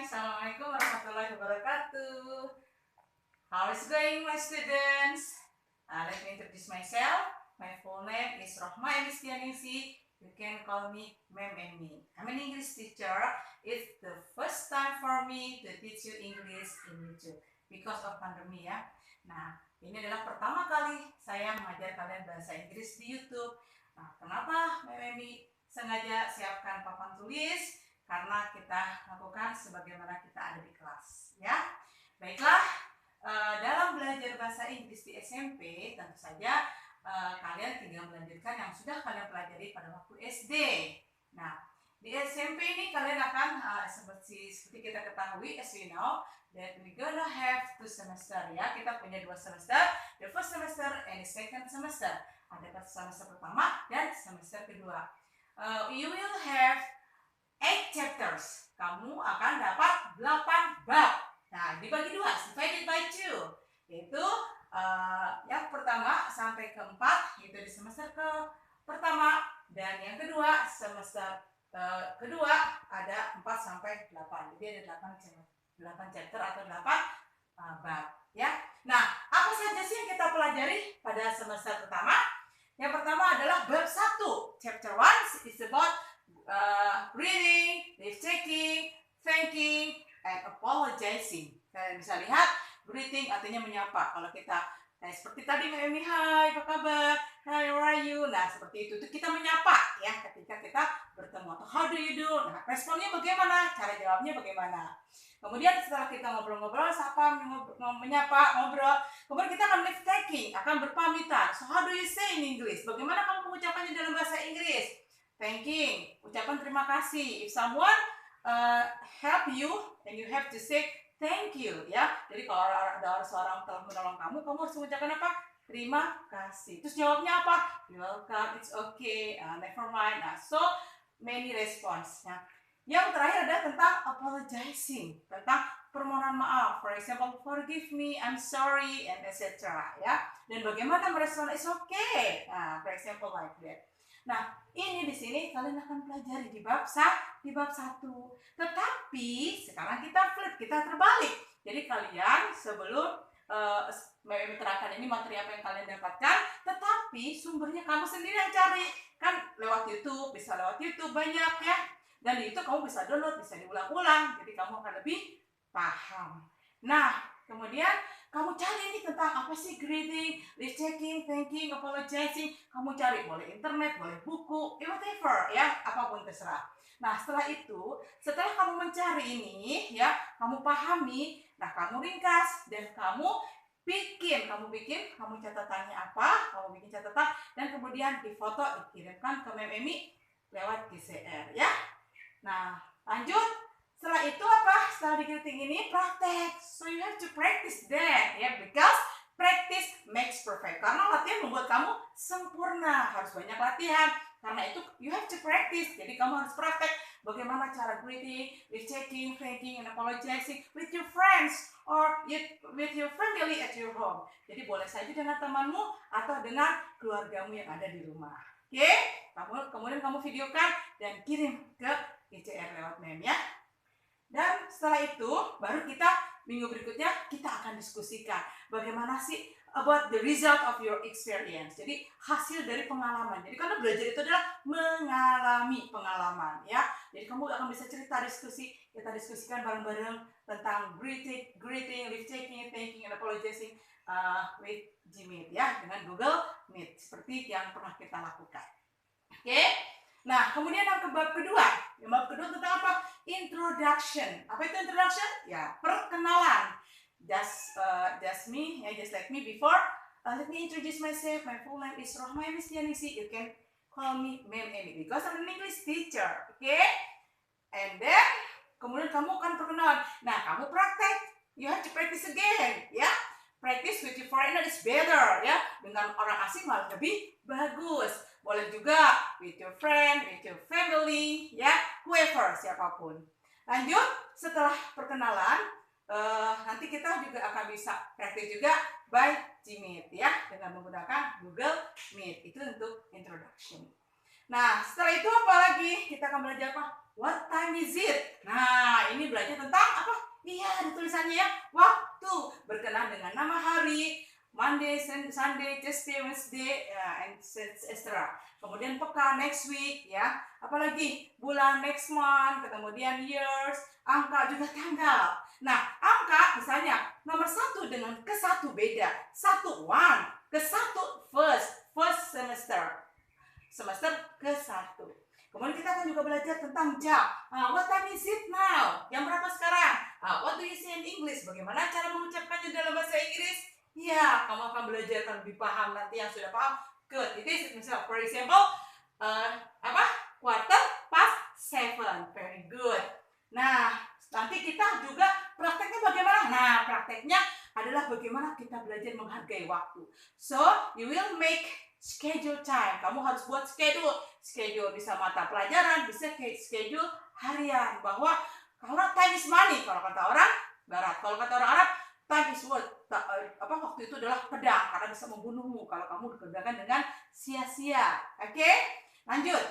Assalamualaikum warahmatullahi wabarakatuh. How is going, my students? Let me introduce myself. My full name is Rohma Emistianingsi. You can call me Ma'am Emi. I'm an English teacher. It's the first time for me to teach you English in YouTube because of pandemi ya. Nah, ini adalah pertama kali saya mengajar kalian bahasa Inggris di YouTube. Nah, kenapa Ma'am Emi sengaja siapkan papan tulis? Karena kita lakukan sebagaimana kita ada di kelas ya. Baiklah, dalam belajar bahasa Inggris di SMP tentu saja kalian tinggal melanjutkan yang sudah kalian pelajari pada waktu SD. Nah, di SMP ini kalian akan seperti kita ketahui, as we know that we gonna have 2 semester ya. Kita punya 2 semester, the first semester and the second semester. Ada semester pertama dan semester kedua. You will have 8 chapters. Kamu akan dapat 8 bab. Nah, dibagi 2, divided by 2. Yaitu yang pertama sampai keempat, itu di semester pertama, dan yang kedua semester kedua ada 4 sampai 8. Jadi ada 8 chapter atau 8 bab ya. Nah, apa saja sih yang kita pelajari pada semester pertama? Yang pertama adalah bab 1. Chapter 1 is about reading, taking, thanking, and apologizing. Kalian bisa lihat, greeting artinya menyapa. Kalau kita seperti tadi, Mami, hai, apa kabar? Hi, how are you? Nah, seperti itu kita menyapa ya ketika kita bertemu. Atau how do you do? Nah, responnya bagaimana? Cara jawabnya bagaimana? Kemudian setelah kita ngobrol-ngobrol, sapa, menyapa, ngobrol, kemudian kita akan leave taking, akan berpamitan. So, how do you say in English? Bagaimana kamu mengucapkannya dalam bahasa Inggris? Thanking, ucapan terima kasih. If someone help you, then you have to say thank you ya. Jadi kalau ada seorang telah menolong kamu harus mengucapkan apa? Terima kasih. Terus jawabnya apa? You're welcome, it's okay, never mind. Nah, so many response. Nah, yang terakhir adalah tentang apologizing, tentang permohonan maaf. For example, forgive me, I'm sorry, and etc. Ya. Dan bagaimana merespon it's okay. Nah, for example like that. Nah, ini di sini kalian akan pelajari di bab 1. Tetapi sekarang kita flip, kita terbalik. Jadi kalian sebelum menerangkan ini materi apa yang kalian dapatkan, tetapi sumbernya kamu sendiri yang cari. Kan lewat YouTube, bisa lewat YouTube banyak ya. Dan di YouTube kamu bisa download, bisa diulang-ulang. Jadi kamu akan lebih paham. Nah, kemudian kamu cari ini tentang apa sih greeting, leave taking, thanking, apologizing. Kamu cari boleh internet, boleh buku, whatever ya, apapun terserah. Nah, setelah itu, setelah kamu mencari ini ya, kamu pahami, nah kamu ringkas dan kamu catatannya apa, kamu bikin catatan dan kemudian difoto, dikirimkan ke Mem Emi lewat GCR ya. Nah, lanjut. Setelah itu apa? Setelah di greeting ini praktek. So you have to practice that ya, because practice makes perfect. Karena latihan membuat kamu sempurna. Harus banyak latihan. Karena itu you have to practice. Jadi kamu harus praktek bagaimana cara greeting, with taking, thanking, and apologizing with your friends or with your family at your home. Jadi boleh saja dengan temanmu atau dengan keluargamu yang ada di rumah. Oke? Kemudian kamu videokan dan kirim ke ICR lewat meme ya. Dan setelah itu baru kita minggu berikutnya kita akan diskusikan bagaimana sih about the result of your experience. Jadi hasil dari pengalaman. Jadi karena belajar itu adalah mengalami pengalaman ya. Jadi kamu akan bisa cerita, diskusi, kita diskusikan bareng-bareng tentang greeting, leave taking, thanking, and apologizing with Gmeet ya, dengan Google Meet seperti yang pernah kita lakukan. Oke? Nah, kemudian yang bab kedua. Yang bab kedua tentang apa? Introduction. Apa itu introduction? Ya, perkenalan. Just me, just like me before. Let me introduce myself. My full name is Rohma Emistianingsi. You can call me Ma'am Emi because I'm an English teacher. Okay? And then, kemudian kamu akan perkenalan. Nah, kamu praktek. You have to practice again. Ya. Practice with your foreigner is better. Ya. Dengan orang asing malah lebih bagus. Boleh juga with your friend, with your family, ya, whoever, siapapun. Lanjut, setelah perkenalan, nanti kita juga akan bisa praktik juga by Gmeet ya, dengan menggunakan Google Meet. Itu untuk introduction. Nah, setelah itu apa lagi? Kita akan belajar apa? What time is it? Nah, ini belajar tentang apa? Iya, di tulisannya ya. Waktu berkenaan dengan nama hari, Monday, Sunday, Tuesday, Wednesday, ya, and etc. Kemudian pekan, next week, ya. Apalagi bulan, next month, kemudian years, angka juga tanggal. Nah, angka misalnya nomor 1 dengan ke 1 beda. 1 one, ke 1 first semester ke-1. Kemudian kita akan juga belajar tentang jam. What time is it now? Jam berapa sekarang? What do you say in English? Bagaimana cara mengucapkannya dalam bahasa Inggris? Ya, kamu akan belajar akan lebih paham nanti yang sudah paham. Good. It is misal, for example, quarter past 7. Very good. Nah, nanti kita juga prakteknya bagaimana? Nah, prakteknya adalah bagaimana kita belajar menghargai waktu. So, you will make schedule time. Kamu harus buat schedule bisa mata pelajaran, bisa schedule harian. Bahwa kalau time is money, kalau kata orang Barat, kalau kata orang Arab, time is worth. Waktu itu adalah pedang karena bisa membunuhmu kalau kamu dikerjakan dengan sia-sia. Oke? Lanjut.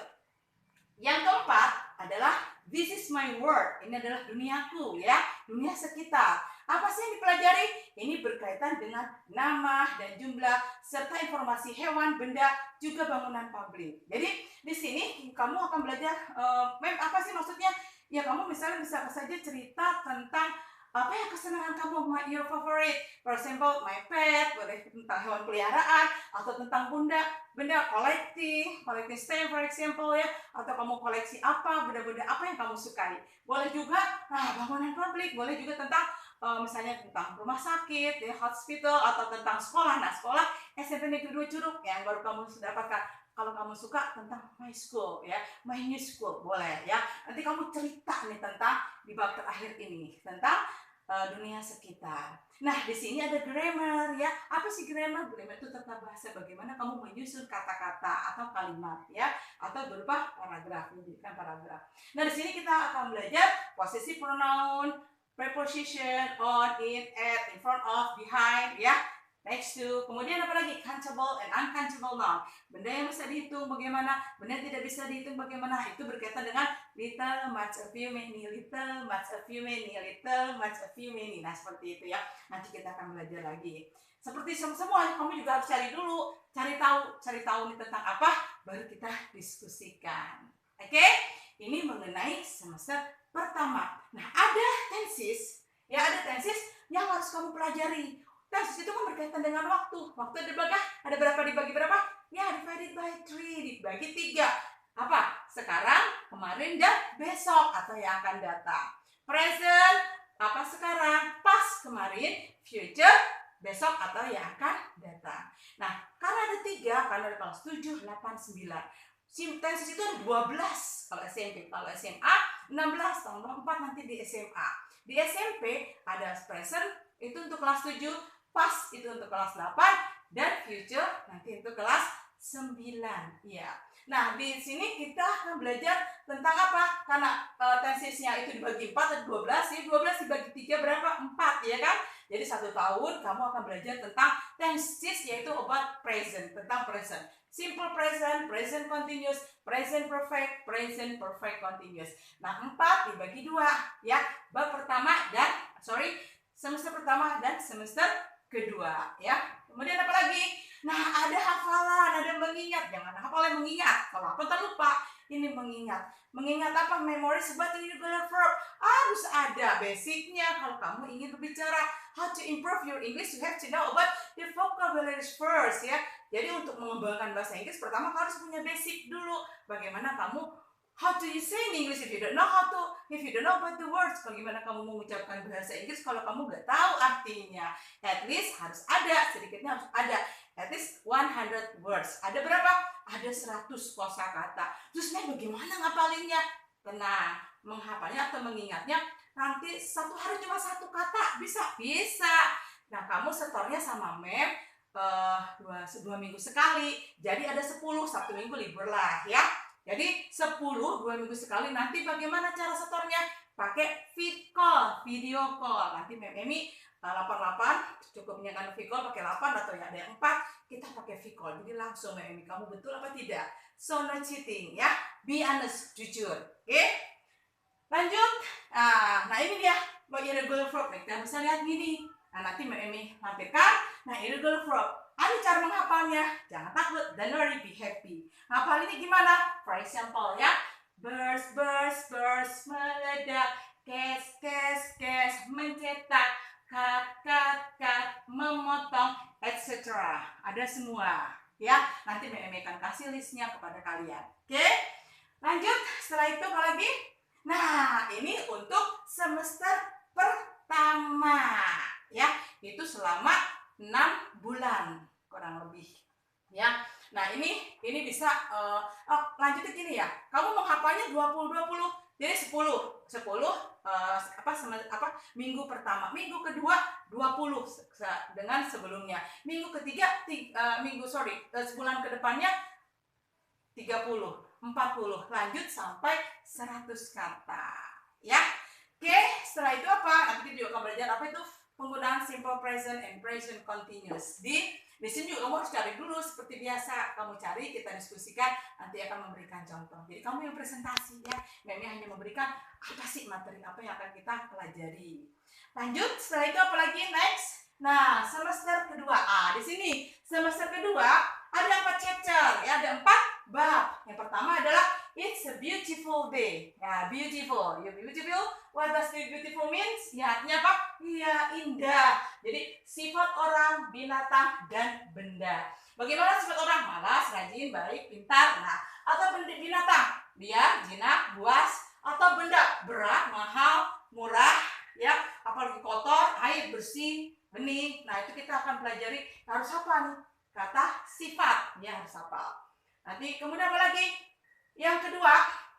Yang keempat adalah this is my world. Ini adalah duniaku, ya, dunia sekitar. Apa sih yang dipelajari? Ini berkaitan dengan nama dan jumlah serta informasi hewan, benda, juga bangunan publik. Jadi di sini kamu akan belajar apa sih maksudnya? Ya, kamu misalnya bisa saja cerita tentang apa ya kesenangan kamu, your favorite, for example, my pet, boleh tentang hewan peliharaan atau tentang benda collecting stamp, for example, ya, atau kamu koleksi apa, benda-benda apa yang kamu sukai. Boleh juga bangunan publik, boleh juga tentang misalnya tentang rumah sakit, ya, hospital, atau tentang sekolah. Nah, sekolah SMP Negeri 2 Curug yang baru kamu sudah dapatkan. Kalau kamu suka tentang my school, ya, my new school, boleh, ya. Nanti kamu cerita nih tentang di bab terakhir ini tentang dunia sekitar. Nah, di sini ada grammar, ya. Apa sih grammar? Grammar itu tata bahasa, bagaimana kamu menyusun kata-kata atau kalimat, ya, atau berupa paragraf, menjadikan paragraf. Nah, di sini kita akan belajar possessive pronoun, preposition, on, in front of, behind, ya, next to. Kemudian apa lagi? Countable and uncountable noun. Benda yang bisa dihitung bagaimana, benda yang tidak bisa dihitung bagaimana. Itu berkaitan dengan little, much, a few, many, little, much, a few, many, little, much, a few, many. Nah, seperti itu, ya. Nanti kita akan belajar lagi. Seperti semua, kamu juga harus cari dulu, cari tahu nih tentang apa, baru kita diskusikan. Oke? Ini mengenai semester pertama. Nah, ada tenses, ya, ada tenses yang harus kamu pelajari. Tenses itu kan berkaitan dengan waktu. Waktu ada berapa dibagi berapa? Ya, divided by 3, dibagi 3. Apa? Sekarang, kemarin, dan besok atau yang akan datang. Present, apa sekarang? Past, kemarin, future, besok atau yang akan datang. Nah, karena ada 3, karena ada kelas 7, 8, 9. Tenses itu ada 12 kalau SMP. Kalau SMA 16, tambah 4 nanti di SMA. Di SMP ada present itu untuk kelas 7, past itu untuk kelas 8, dan future nanti untuk kelas 9. Ya. Nah, di sini kita akan belajar tentang apa? Karena tensesnya itu dibagi 4 atau 12, ya, 12 dibagi 3 berapa? 4, ya kan? Jadi 1 tahun kamu akan belajar tentang tenses, yaitu about present, tentang present. Simple present, present continuous, present perfect continuous. Nah, 4 dibagi 2, ya. Semester pertama dan semester kedua, ya. Kemudian apa lagi? Nah, ada hafalan, ada mengingat. Jangan hafal yang mengingat. Kalau apa terlupa. Ini mengingat. Mengingat apa? Memory sebagai irregular verb. Harus ada basicnya. Kalau kamu ingin berbicara how to improve your English, you have to know about the vocabularies first, ya. Jadi untuk mengembangkan bahasa Inggris, pertama harus punya basic dulu. Bagaimana kamu how do you say in English if you don't know about the words? Bagaimana kamu mengucapkan bahasa Inggris kalau kamu nggak tahu artinya? At least harus ada, sedikitnya harus ada. At least 100 words. Ada berapa? Ada 100 kosakata. Terus bagaimana ngapalinnya? Tenang, menghafalnya atau mengingatnya nanti 1 hari cuma 1 kata. Bisa? Bisa. Nah, kamu setornya sama Mem 2 minggu sekali. Jadi ada 10, Sabtu Minggu libur lah, ya. Jadi 10, 2 minggu sekali. Nanti bagaimana cara setornya? Pakai video call. Nanti Mem Emi 8 cukupnya kan V-call pakai 8 atau ya ada yang 4 kita pakai V-call. Jadi langsung Emi, kamu betul apa tidak? So no cheating ya. Be honest, jujur. Oke? Lanjut. Nah ini dia irregular verb. Kita bisa lihat gini. Nah nanti Emi lampirkan. Nah irregular verb. Ada cara menghafalnya. Jangan takut. Don't worry, be happy. Hafal ini gimana? For example ya. Burst, burst, burst, meledak. Kes, kes, kes, mencetak. Cut, cut, cut, memotong, etc. Ada semua. Ya, nanti Emi akan kasih listnya kepada kalian. Oke? Lanjut. Setelah itu apa lagi? Nah, ini untuk semester pertama. Ya, itu selama 6 bulan kurang lebih ya. Nah ini bisa lanjut ke gini ya. Kamu menghafalnya 20 jadi 10 minggu pertama, minggu kedua 20 dengan sebelumnya, minggu ketiga sebulan kedepannya 30, 40, lanjut sampai 100 kata ya. Oke, setelah itu apa? Nanti kita juga akan belajar apa itu penggunaan simple present and present continuous. Di sini juga kamu harus cari dulu seperti biasa. Kamu cari, kita diskusikan, nanti akan memberikan contoh. Jadi kamu yang presentasi ya. Memi hanya memberikan apa sih materi apa yang akan kita pelajari. Lanjut, setelah itu apa lagi? Next. Nah, semester kedua. Di sini semester kedua ada 4 chapter ya, ada 4 bab. Yang pertama adalah It's a beautiful day. Ya, beautiful. You beautiful. What does beautiful means? Ya, artinya apa? Iya, indah. Jadi, sifat orang, binatang, dan benda. Bagaimana sifat orang? Malas, rajin, baik, pintar. Nah, atau binatang? Liar, jinak, buas. Atau benda? Berat, mahal, murah, ya. Apalagi kotor, air, bersih, bening. Nah, itu kita akan pelajari. Harus apa nih? Kata sifat. Ya, harus apa? Nanti, kemudian apa lagi? Yang kedua,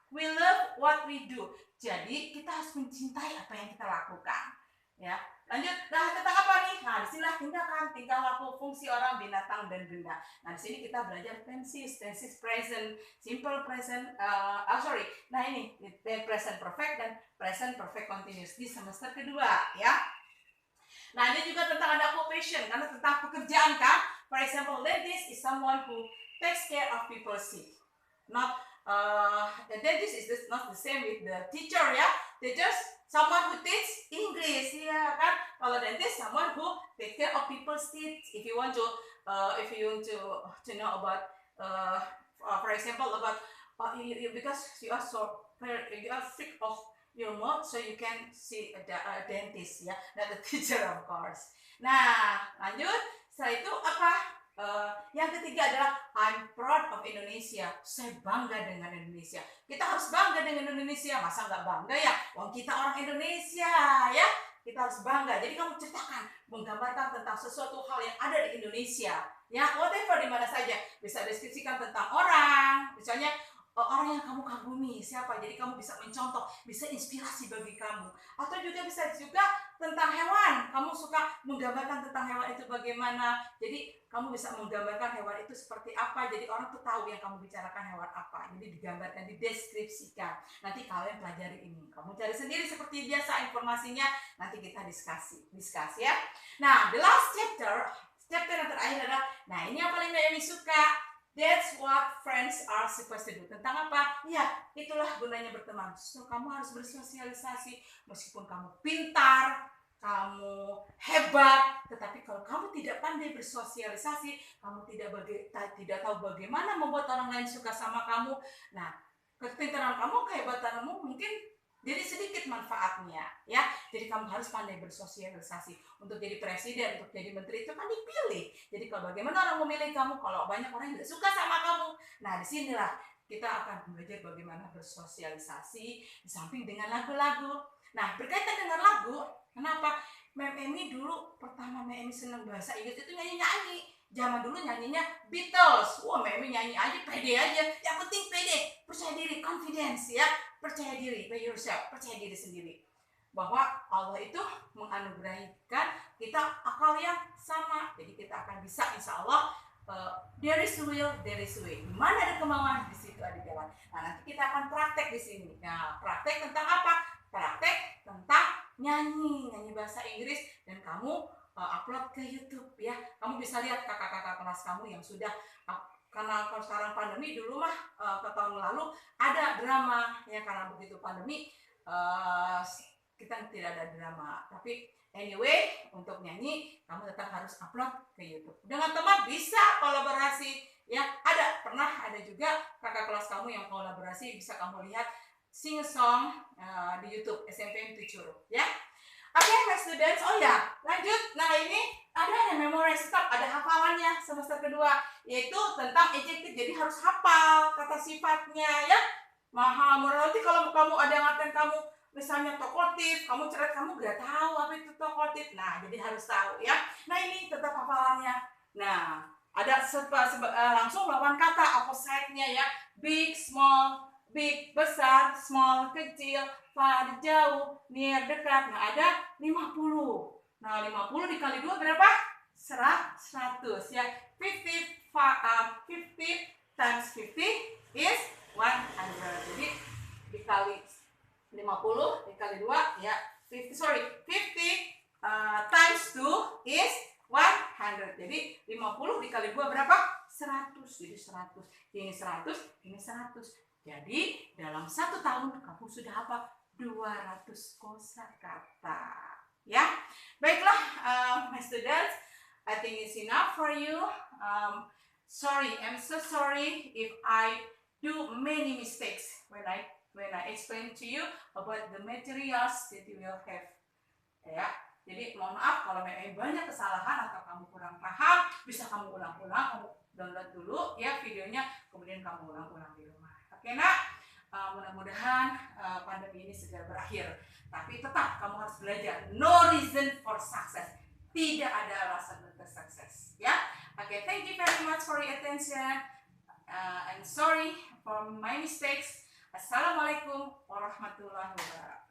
we love what we do. Jadi kita harus mencintai apa yang kita lakukan. Ya, lanjut. Nah, tentang apa nih? Nah, disinilah tindakan, tingkah laku, fungsi orang, binatang, dan benda. Nah, di sini kita belajar tenses present, simple present. Nah ini present perfect dan present perfect continuous di semester kedua, ya. Nah, ini juga tentang ada occupation, karena tentang pekerjaan kan. For example, dentist is someone who takes care of people sick. The dentist is not the same with the teacher ya. Teachers someone who teach English ya kan. Kalau dentist someone who take care of people's teeth. If you want to know about for example about because you are sick of your mouth, so you can see a dentist ya, not a teacher of course. Nah, lanjut. Setelah itu apa? Yang ketiga adalah I'm proud of Indonesia. Saya bangga dengan Indonesia. Kita harus bangga dengan Indonesia. Masa nggak bangga ya? Wong kita orang Indonesia ya. Kita harus bangga. Jadi kamu ceritakan, menggambarkan tentang sesuatu hal yang ada di Indonesia. Ya, whatever di mana saja. Bisa deskripsikan tentang orang. Misalnya orang yang kamu kagumi siapa. Jadi kamu bisa mencontoh, bisa inspirasi bagi kamu. Atau bisa juga tentang hewan. Kamu suka menggambarkan tentang hewan itu bagaimana. Jadi kamu bisa menggambarkan hewan itu seperti apa. Jadi orang tuh tahu yang kamu bicarakan hewan apa. Jadi digambarkan, dideskripsikan. Nanti kalian pelajari ini. Kamu cari sendiri seperti biasa informasinya. Nanti kita diskusi ya. Nah, the last chapter yang terakhir adalah, nah ini yang paling Emi suka. That's what friends are supposed to do. Tentang apa? Ya, itulah gunanya berteman. So, kamu harus bersosialisasi. Meskipun kamu pintar, kamu hebat, tetapi kalau kamu tidak pandai bersosialisasi, kamu tidak tahu bagaimana membuat orang lain suka sama kamu. Nah, kepintaran kamu, kehebatanmu mungkin jadi sedikit manfaatnya, ya. Jadi kamu harus pandai bersosialisasi. Untuk jadi presiden, untuk jadi menteri itu kan dipilih. Jadi kalau bagaimana orang memilih kamu, kalau banyak orang yang tidak suka sama kamu. Nah, disinilah kita akan belajar bagaimana bersosialisasi di samping dengan lagu-lagu. Nah, berkaitan dengan lagu, kenapa Emi dulu pertama Emi senang bahasa Inggris itu nyanyi-nyanyi. Zaman dulu nyanyinya Beatles. Wah, Emi nyanyi aja, pede aja. Yang penting pede, percaya diri, confidence ya. Percaya diri, be yourself, percaya diri sendiri. Bahwa Allah itu menganugerahkan kita akal yang sama. Jadi kita akan bisa, insya Allah, there is will, there is way. Di mana ada kemauan, di situ ada jalan. Nah, nanti kita akan praktek di sini. Nah, praktek tentang apa? Praktek tentang nyanyi bahasa Inggris dan kamu upload ke YouTube ya. Kamu bisa lihat kakak-kakak kelas kamu yang sudah karena kalau sekarang pandemi, dulu mah ke tahun lalu ada drama ya, karena begitu pandemi kita tidak ada drama. Tapi anyway, untuk nyanyi kamu tetap harus upload ke YouTube. Dengan teman bisa kolaborasi ya. Pernah ada juga kakak kelas kamu yang kolaborasi, bisa kamu lihat sing song di YouTube SMP 7 ya. Oke, my students. Oh ya, lanjut. Nah, ini ada memorize, tetap ada hafalannya semester kedua, yaitu tentang adjective. Jadi harus hafal kata sifatnya ya. Nanti kalau kamu ada yang ngatain kamu misalnya talkative, kamu cerita kamu gak tahu apa itu talkative. Nah, jadi harus tahu ya. Nah, ini tetap hafalannya. Nah, ada langsung lawan kata opposite-nya ya. Big, small, big, besar, small, kecil, far, jauh, near, dekat. Nah, ada 50. Nah, 50 dikali 2 berapa? 100 ya. 50 times 50 is 100. Jadi dikali 50 dikali 2 ya. 50 times 2 is 100. Jadi 50 dikali 2 berapa? 100. Jadi 100. Ini 100, ini 100. Jadi dalam 1 tahun kamu sudah apa? 200 kosakata. Ya. Baiklah, my students, I think it's enough for you. Sorry, I'm so sorry if I do many mistakes when I explain to you about the materials that you will have. Ya. Jadi mohon maaf kalau banyak kesalahan atau kamu kurang paham, bisa kamu ulang-ulang, kamu download dulu ya videonya, kemudian kamu ulang-ulang di rumah. Oke nak, mudah-mudahan pandemi ini segera berakhir. Tapi tetap kamu harus belajar. No reason for success. Tidak ada alasan untuk sukses. Ya, oke. Thank you very much for your attention. And sorry for my mistakes. Assalamualaikum warahmatullahi wabarakatuh.